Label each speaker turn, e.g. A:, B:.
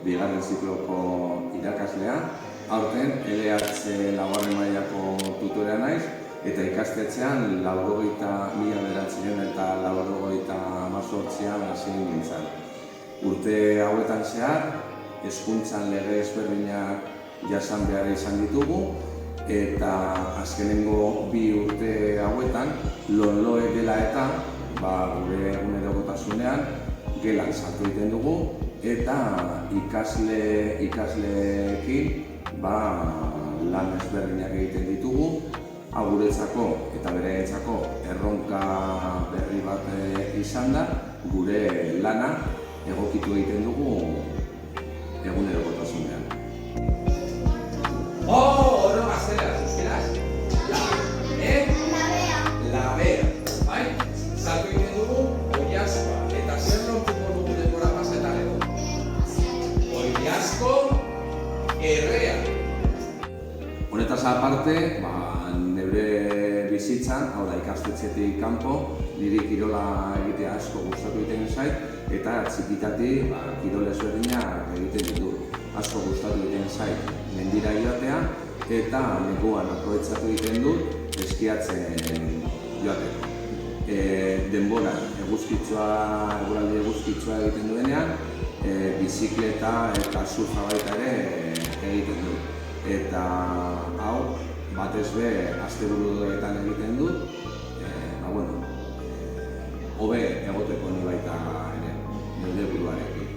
A: bigarren zikloko irakaslea. Aurten LH laugarren mailako tutorea naiz, eta ikastetxean 1998an hasi nintzen. Urte hauetan zehar, hezkuntzan lege ezberdinak jasan behar izan ditugu, eta azkenengo 2 urte hauetan, lonloe dela eta gure egunerokotasunean gelan sartu egiten dugu, eta ikasleekin lan ezberdinak egiten ditugu. Hau guretzako eta bereentzako erronka berri bat izan da, gure lana egokitu egiten dugu egunerokotasunean. Oro gazteleraz, euskaraz? Labea, bai? Sartu egiten dugu Oilaskoa, eta zer lortuko dugu denbora pasetareko? Oilasko errea. Honetaz aparte, neure bizitzan, hau da ikastetxetik kanpo, niri kirola egitea asko gustatu egiten zait, eta txikitatik kirol ezberdinak egiten ditut. Asko gustatu egiten zait mendira joatea, eta neguan aprobetxatu egiten dut eskiatzen joateko. Denbora eguraldi eguzkitsua egiten duenean, bizikleta eta surfa baita ere egiten dut. Eta hau, batez be, asteburuetan egiten dut, hobe egoteko ni baita ere, nire buruarekin.